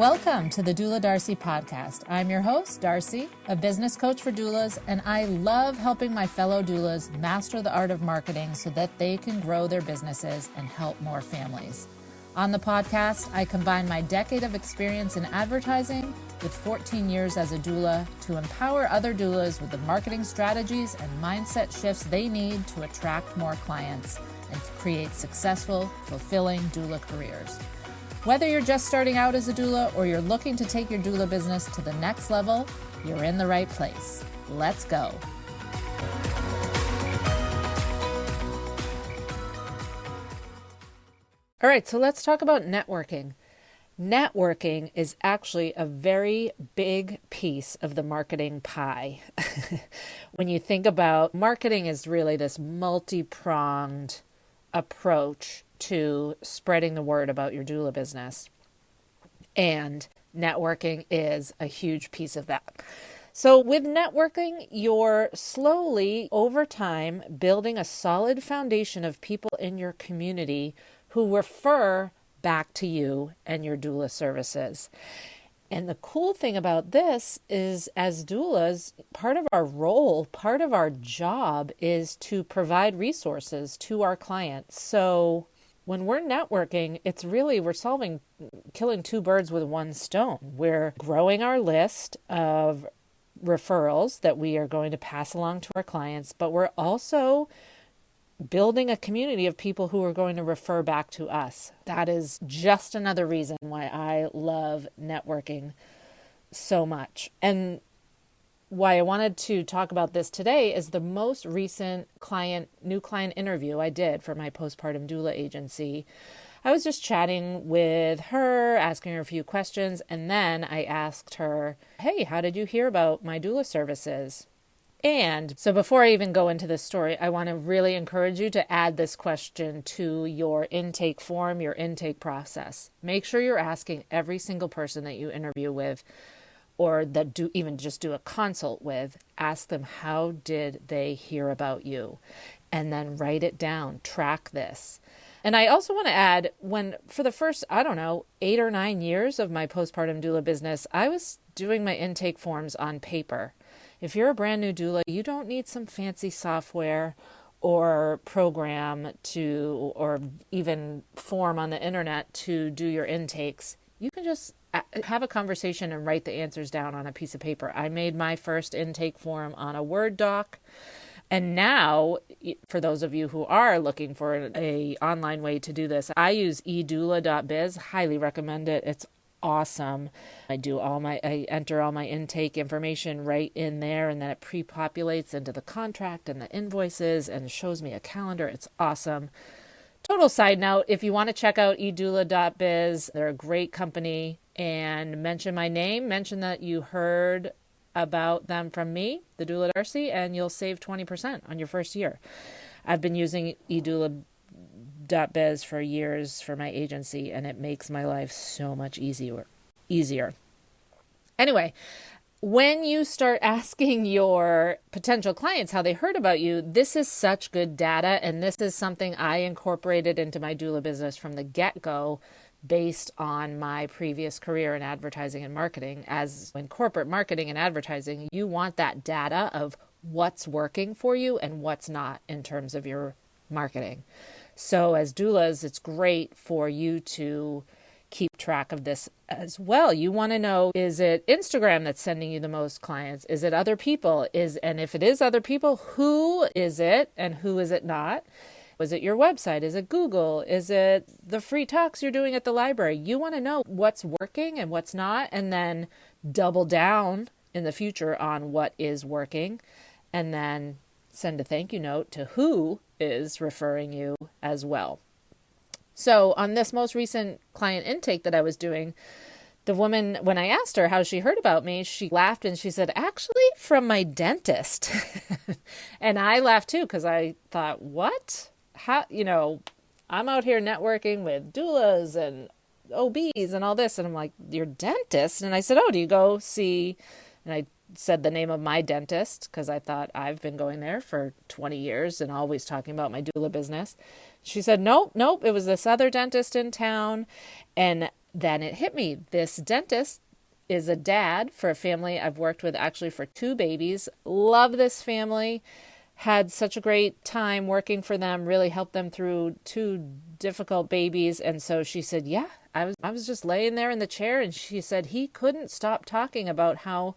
Welcome to the Doula Darcy Podcast. I'm your host, Darcy, a business coach for doulas, and I love helping my fellow doulas master the art of marketing so that they can grow their businesses and help more families. On the podcast, I combine my decade of experience in advertising with 14 years as a doula to empower other doulas with the marketing strategies and mindset shifts they need to attract more clients and create successful, fulfilling doula careers. Whether you're just starting out as a doula or you're looking to take your doula business to the next level, you're in the right place. Let's go. All right, so let's talk about networking. Networking is actually a very big piece of the marketing pie. When you think about marketing is really this multi-pronged approach to spreading the word about your doula business. And networking is a huge piece of that. So with networking, you're slowly, over time, building a solid foundation of people in your community who refer back to you and your doula services. And the cool thing about this is, as doulas, part of our role, part of our job is to provide resources to our clients. So when we're networking, we're killing two birds with one stone. We're growing our list of referrals that we are going to pass along to our clients, but we're also building a community of people who are going to refer back to us. That is just another reason why I love networking so much. And why I wanted to talk about this today is the most recent new client interview I did for my postpartum doula agency. I was just chatting with her, asking her a few questions, and then I asked her, hey, how did you hear about my doula services? And so before I even go into this story, I want to really encourage you to add this question to your intake form, your intake process. Make sure you're asking every single person that you interview with or that just do a consult with, ask them, how did they hear about you? And then write it down, track this. And I also want to add, for the first, 8 or 9 years of my postpartum doula business, I was doing my intake forms on paper. If you're a brand new doula, you don't need some fancy software or program or even form on the internet to do your intakes. You can just have a conversation and write the answers down on a piece of paper. I made my first intake form on a Word doc. And now, for those of you who are looking for an online way to do this, I use edoula.biz. Highly recommend it. It's awesome. I enter all my intake information right in there, and then it pre-populates into the contract and the invoices and shows me a calendar. It's awesome. Total side note, if you want to check out edoula.biz, they're a great company, and mention my name, mention that you heard about them from me, the Doula Darcy, and you'll save 20% on your first year. I've been using edoula.biz for years for my agency, and it makes my life so much easier. Anyway, when you start asking your potential clients how they heard about you, this is such good data, and this is something I incorporated into my doula business from the get-go based on my previous career in advertising and marketing. As in corporate marketing and advertising, you want that data of what's working for you and what's not in terms of your marketing. So as doulas, it's great for you to keep track of this as well. You want to know, is it Instagram that's sending you the most clients? Is it other people? And if it is other people, who is it and who is it not? Was it your website? Is it Google? Is it the free talks you're doing at the library? You want to know what's working and what's not, and then double down in the future on what is working, and then send a thank you note to who is referring you as well. So on this most recent client intake that I was doing, the woman, when I asked her how she heard about me, she laughed and she said, actually from my dentist. And I laughed too, because I thought, what? How, I'm out here networking with doulas and OBs and all this. And I'm like, your dentist? And I said, oh, do you go see? And I said the name of my dentist because I thought I've been going there for 20 years and always talking about my doula business. She said, nope, it was this other dentist in town. And then it hit me. This dentist is a dad for a family I've worked with actually for 2 babies. Love this family. Had such a great time working for them, really helped them through 2 difficult babies. And so she said, yeah, I was just laying there in the chair, and she said he couldn't stop talking about how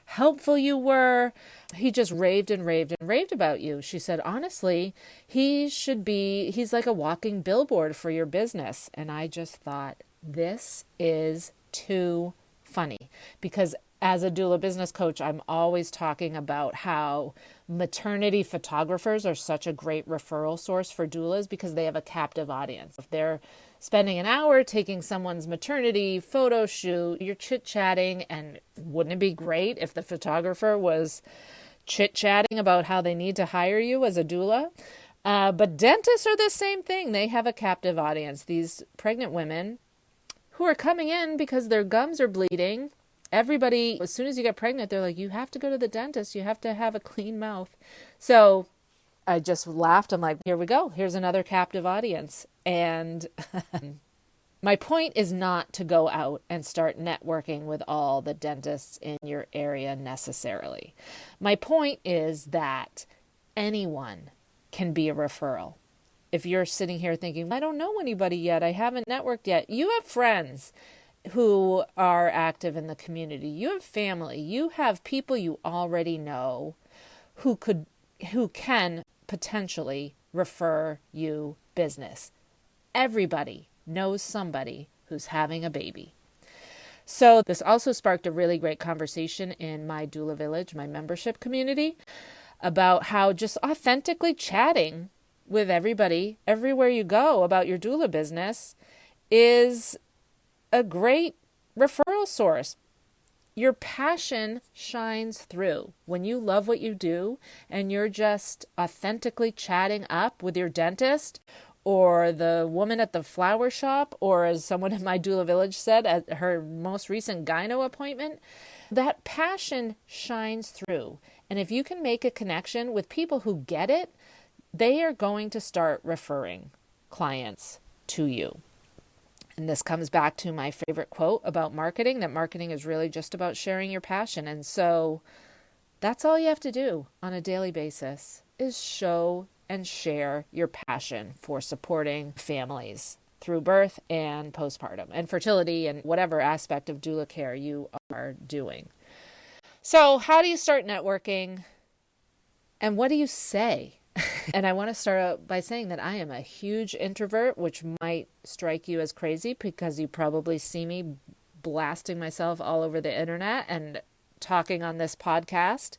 helpful you were. He just raved and raved and raved about you. She said, honestly, he's like a walking billboard for your business. And I just thought, this is too funny, because as a doula business coach, I'm always talking about how maternity photographers are such a great referral source for doulas because they have a captive audience. If they're spending an hour taking someone's maternity photo shoot, you're chit-chatting, and wouldn't it be great if the photographer was chit-chatting about how they need to hire you as a doula? But dentists are the same thing. They have a captive audience. These pregnant women who are coming in because their gums are bleeding. Everybody, as soon as you get pregnant, they're like, you have to go to the dentist. You have to have a clean mouth. So I just laughed. I'm like, here we go. Here's another captive audience. And my point is not to go out and start networking with all the dentists in your area necessarily. My point is that anyone can be a referral. If you're sitting here thinking, I don't know anybody yet, I haven't networked yet, you have friends who are active in the community. You have family. You have people you already know who can potentially refer you business. Everybody knows somebody who's having a baby. So this also sparked a really great conversation in my Doula Village, my membership community, about how just authentically chatting with everybody, everywhere you go, about your doula business is a great referral source. Your passion shines through. When you love what you do and you're just authentically chatting up with your dentist or the woman at the flower shop, or as someone in my Doula Village said at her most recent gyno appointment, that passion shines through. And if you can make a connection with people who get it, they are going to start referring clients to you. And this comes back to my favorite quote about marketing, that marketing is really just about sharing your passion. And so that's all you have to do on a daily basis, is show and share your passion for supporting families through birth and postpartum and fertility and whatever aspect of doula care you are doing. So how do you start networking, and what do you say? And I want to start out by saying that I am a huge introvert, which might strike you as crazy because you probably see me blasting myself all over the internet and talking on this podcast.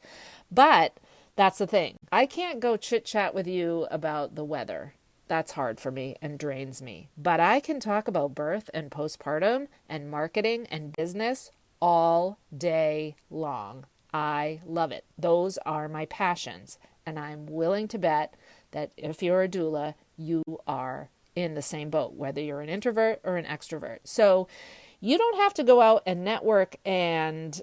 But that's the thing. I can't go chit chat with you about the weather. That's hard for me and drains me. But I can talk about birth and postpartum and marketing and business all day long. I love it. Those are my passions. And I'm willing to bet that if you're a doula, you are in the same boat, whether you're an introvert or an extrovert. So you don't have to go out and network and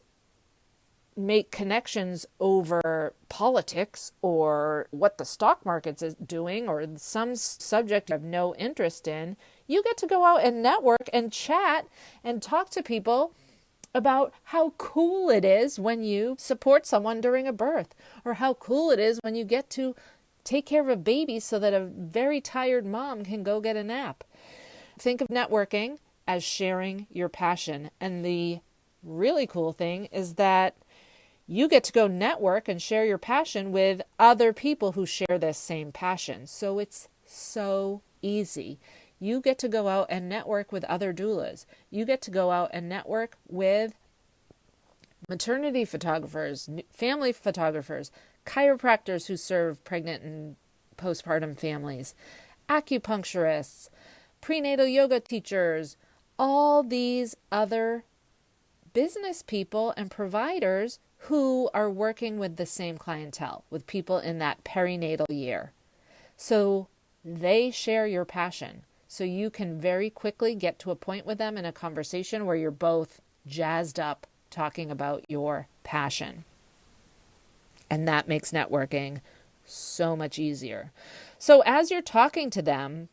make connections over politics or what the stock market is doing or some subject you have no interest in. You get to go out and network and chat and talk to people about how cool it is when you support someone during a birth, or how cool it is when you get to take care of a baby so that a very tired mom can go get a nap. Think of networking as sharing your passion. And the really cool thing is that you get to go network and share your passion with other people who share this same passion. So it's so easy. You get to go out and network with other doulas. You get to go out and network with maternity photographers, family photographers, chiropractors who serve pregnant and postpartum families, acupuncturists, prenatal yoga teachers, all these other business people and providers who are working with the same clientele, with people in that perinatal year. So they share your passion. So you can very quickly get to a point with them in a conversation where you're both jazzed up talking about your passion. And that makes networking so much easier. So as you're talking to them,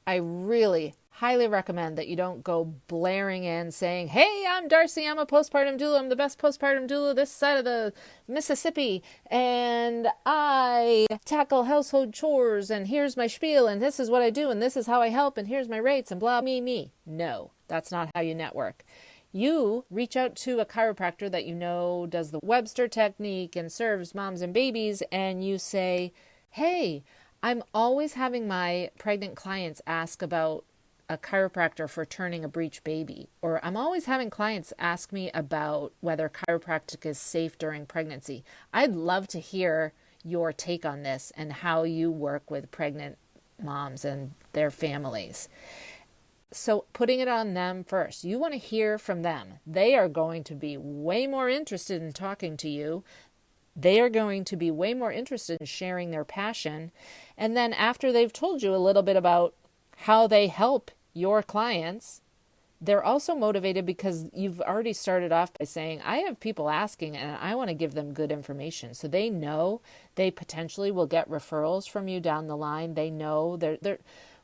I really highly recommend that you don't go blaring in saying, hey, I'm Darcy, I'm a postpartum doula, I'm the best postpartum doula this side of the Mississippi, and I tackle household chores, and here's my spiel, and this is what I do, and this is how I help, and here's my rates, and blah, me. No, that's not how you network. You reach out to a chiropractor that you know does the Webster technique and serves moms and babies, and you say, hey, I'm always having my pregnant clients ask about a chiropractor for turning a breech baby, or I'm always having clients ask me about whether chiropractic is safe during pregnancy. I'd love to hear your take on this and how you work with pregnant moms and their families. So putting it on them first. You want to hear from them. They are going to be way more interested in talking to you. They are going to be way more interested in sharing their passion. And then after they've told you a little bit about how they help your clients, they're also motivated because you've already started off by saying, I have people asking and I want to give them good information. So they know they potentially will get referrals from you down the line. They know they're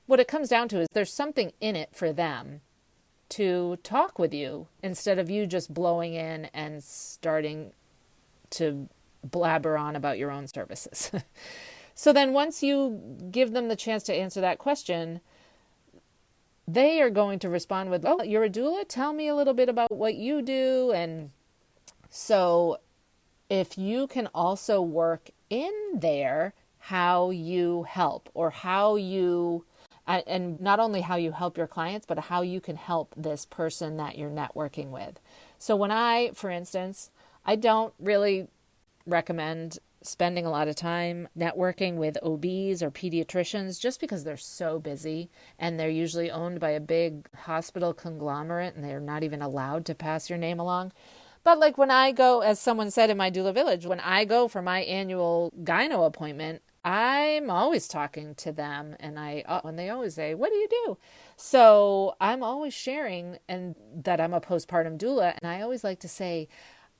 what it comes down to is there's something in it for them to talk with you instead of you just blowing in and starting to blabber on about your own services. So then once you give them the chance to answer that question, they are going to respond with, oh, you're a doula? Tell me a little bit about what you do. And so if you can also work in there how you help or how you, and not only how you help your clients, but how you can help this person that you're networking with. So when for instance, I don't really recommend spending a lot of time networking with OBs or pediatricians just because they're so busy and they're usually owned by a big hospital conglomerate and they're not even allowed to pass your name along. But like when I go, as someone said in my doula village, when I go for my annual gyno appointment, I'm always talking to them and when they always say, what do you do? So I'm always sharing and that I'm a postpartum doula. And I always like to say,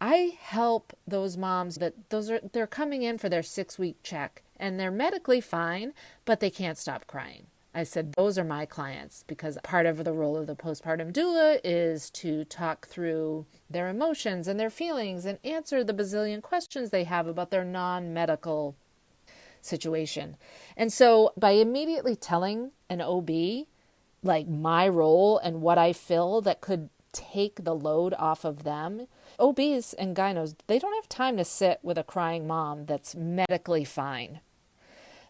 I help those moms they're coming in for their 6-week check and they're medically fine, but they can't stop crying. I said, those are my clients because part of the role of the postpartum doula is to talk through their emotions and their feelings and answer the bazillion questions they have about their non-medical situation. And so by immediately telling an OB like my role and what I fill that could take the load off of them, OBs and gynos, they don't have time to sit with a crying mom that's medically fine,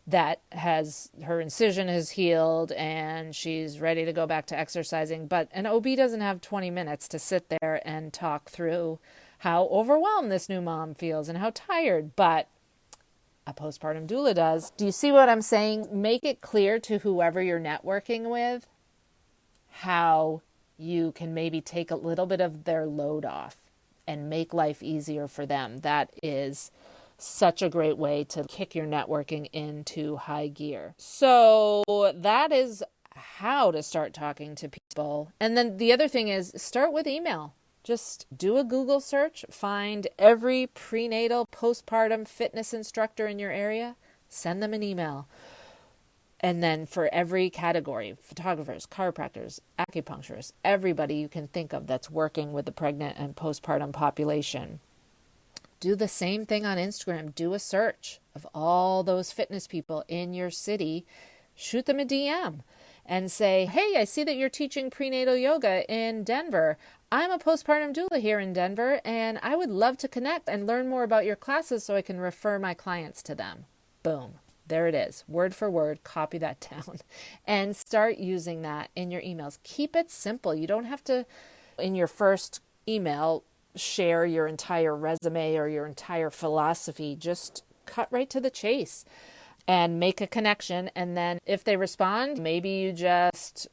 that has her incision has healed and she's ready to go back to exercising. But an OB doesn't have 20 minutes to sit there and talk through how overwhelmed this new mom feels and how tired. But a postpartum doula does. Do you see what I'm saying? Make it clear to whoever you're networking with how you can maybe take a little bit of their load off and make life easier for them. That is such a great way to kick your networking into high gear. So that is how to start talking to people. And then the other thing is start with email. Just do a Google search, find every prenatal, postpartum fitness instructor in your area, send them an email. And then for every category, photographers, chiropractors, acupuncturists, everybody you can think of that's working with the pregnant and postpartum population. Do the same thing on Instagram. Do a search of all those fitness people in your city. Shoot them a DM and say, hey, I see that you're teaching prenatal yoga in Denver. I'm a postpartum doula here in Denver, and I would love to connect and learn more about your classes so I can refer my clients to them. Boom. There it is. Word for word, copy that down and start using that in your emails. Keep it simple. You don't have to, in your first email, share your entire resume or your entire philosophy. Just cut right to the chase and make a connection. And then if they respond, maybe you just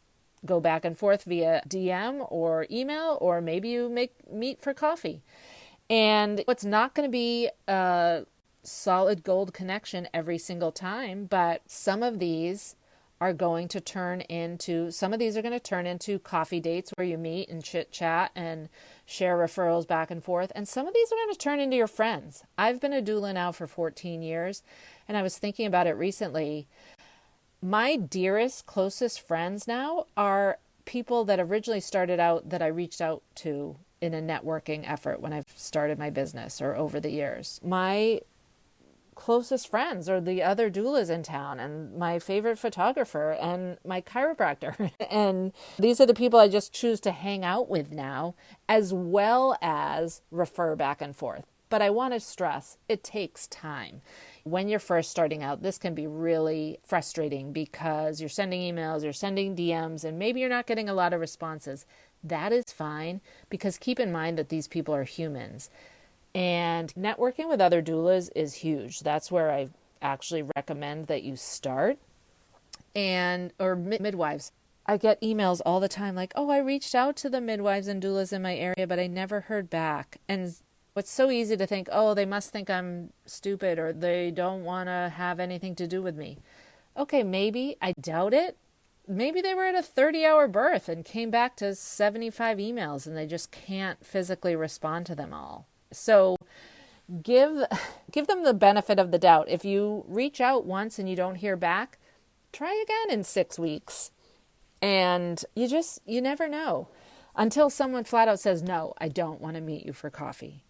go back and forth via DM or email, or maybe you meet for coffee. And it's not going to be a solid gold connection every single time, but some of these are going to turn into coffee dates where you meet and chit chat and share referrals back and forth. And some of these are going to turn into your friends. I've been a doula now for 14 years, and I was thinking about it recently. My dearest, closest friends now are people that originally started out that I reached out to in a networking effort when I've started my business or over the years. My closest friends are the other doulas in town and my favorite photographer and my chiropractor. And these are the people I just choose to hang out with now, as well as refer back and forth. But I want to stress, it takes time. When you're first starting out, this can be really frustrating because you're sending emails, you're sending DMs, and maybe you're not getting a lot of responses. That is fine, because keep in mind that these people are humans. And networking with other doulas is huge. That's where I actually recommend that you start. Or midwives. I get emails all the time like, oh, I reached out to the midwives and doulas in my area, but I never heard back. And it's so easy to think, oh, they must think I'm stupid or they don't want to have anything to do with me. Okay, maybe. I doubt it. Maybe they were at a 30-hour birth and came back to 75 emails and they just can't physically respond to them all. So give them the benefit of the doubt. If you reach out once and you don't hear back, try again in 6 weeks. And you never know until someone flat out says, no, I don't want to meet you for coffee.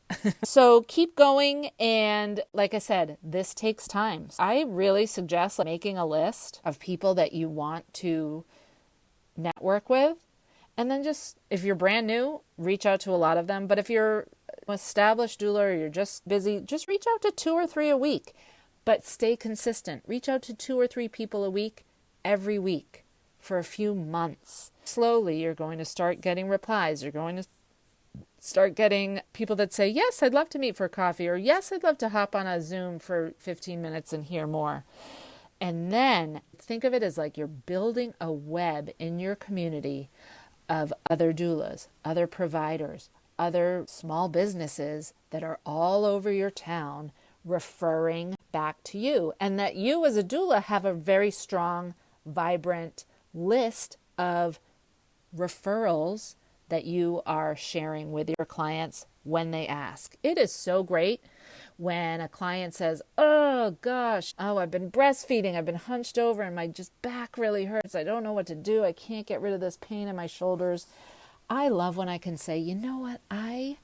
So keep going. And like I said, this takes time. I really suggest making a list of people that you want to network with. And then just, if you're brand new, reach out to a lot of them. But if you're an established doula or you're just busy, just reach out to 2 or 3 a week. But stay consistent. Reach out to 2 or 3 people a week, every week, for a few months. Slowly, you're going to start getting replies. You're going to start getting people that say, yes, I'd love to meet for coffee, or yes, I'd love to hop on a Zoom for 15 minutes and hear more. And then think of it as like you're building a web in your community of other doulas, other providers, other small businesses that are all over your town referring back to you. And that you as a doula have a very strong, vibrant list of referrals that you are sharing with your clients when they ask. It is so great when a client says, oh gosh, I've been breastfeeding, I've been hunched over and my back really hurts. I don't know what to do. I can't get rid of this pain in my shoulders. I love when I can say, you know what? I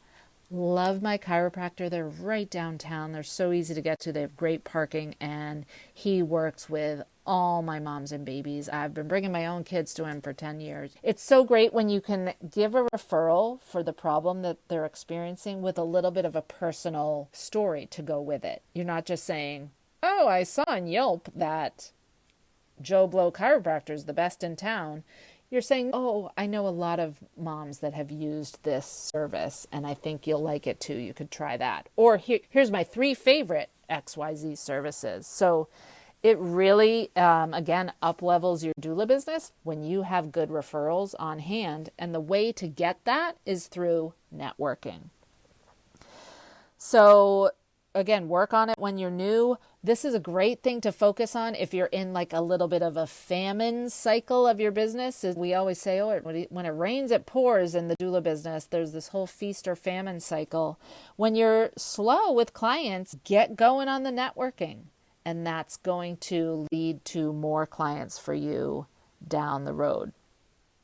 love my chiropractor. They're right downtown. They're so easy to get to. They have great parking and he works with all my moms and babies. I've been bringing my own kids to him for 10 years. It's so great when you can give a referral for the problem that they're experiencing with a little bit of a personal story to go with it. You're not just saying, oh, I saw on Yelp that Joe Blow Chiropractor is the best in town. You're saying, oh, I know a lot of moms that have used this service and I think you'll like it too. You could try that. Or here's my 3 favorite XYZ services. So it really, again, up-levels your doula business when you have good referrals on hand. And the way to get that is through networking. So again, work on it when you're new. This is a great thing to focus on if you're in like a little bit of a famine cycle of your business. We always say, oh, when it rains, it pours in the doula business. There's this whole feast or famine cycle. When you're slow with clients, get going on the networking. And that's going to lead to more clients for you down the road.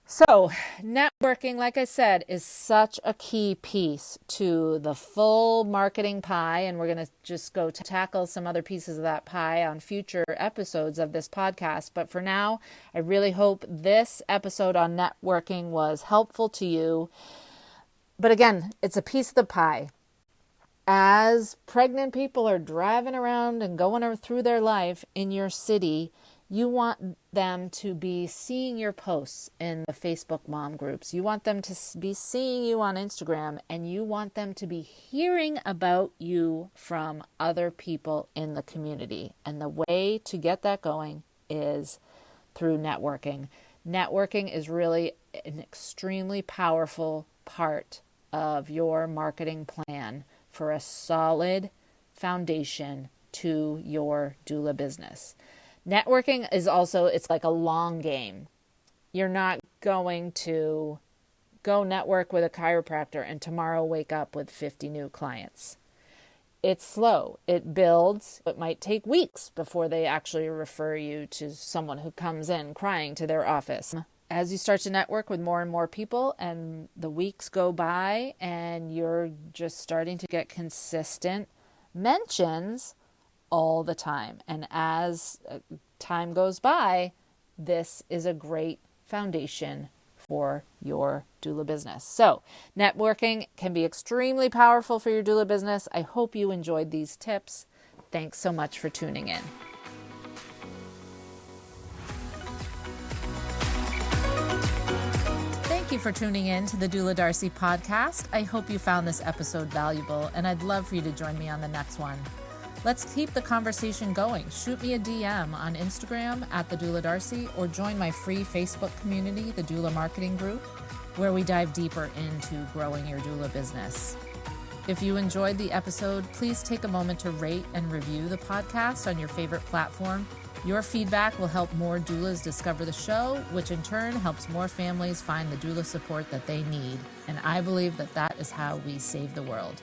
So networking, like I said, is such a key piece to the full marketing pie. And we're going to just go to tackle some other pieces of that pie on future episodes of this podcast. But for now, I really hope this episode on networking was helpful to you. But again, it's a piece of the pie. As pregnant people are driving around and going through their life in your city, you want them to be seeing your posts in the Facebook mom groups. You want them to be seeing you on Instagram, and you want them to be hearing about you from other people in the community. And the way to get that going is through networking. Networking is really an extremely powerful part of your marketing plan for a solid foundation to your doula business. Networking is also, it's like a long game. You're not going to go network with a chiropractor and tomorrow wake up with 50 new clients. it's slow. It builds. It might take weeks before they actually refer you to someone who comes in crying to their office. As you start to network with more and more people and the weeks go by and you're just starting to get consistent mentions all the time. And as time goes by, this is a great foundation for your doula business. So networking can be extremely powerful for your doula business. I hope you enjoyed these tips. Thanks so much for tuning in. Thank you for tuning in to the Doula Darcy Podcast. I hope you found this episode valuable, and I'd love for you to join me on the next one. Let's keep the conversation going. Shoot me a DM on Instagram at the Doula Darcy, or join my free Facebook community, the Doula Marketing Group, where we dive deeper into growing your doula business. If you enjoyed the episode, please take a moment to rate and review the podcast on your favorite platform. Your feedback will help more doulas discover the show, which in turn helps more families find the doula support that they need. And I believe that that is how we save the world.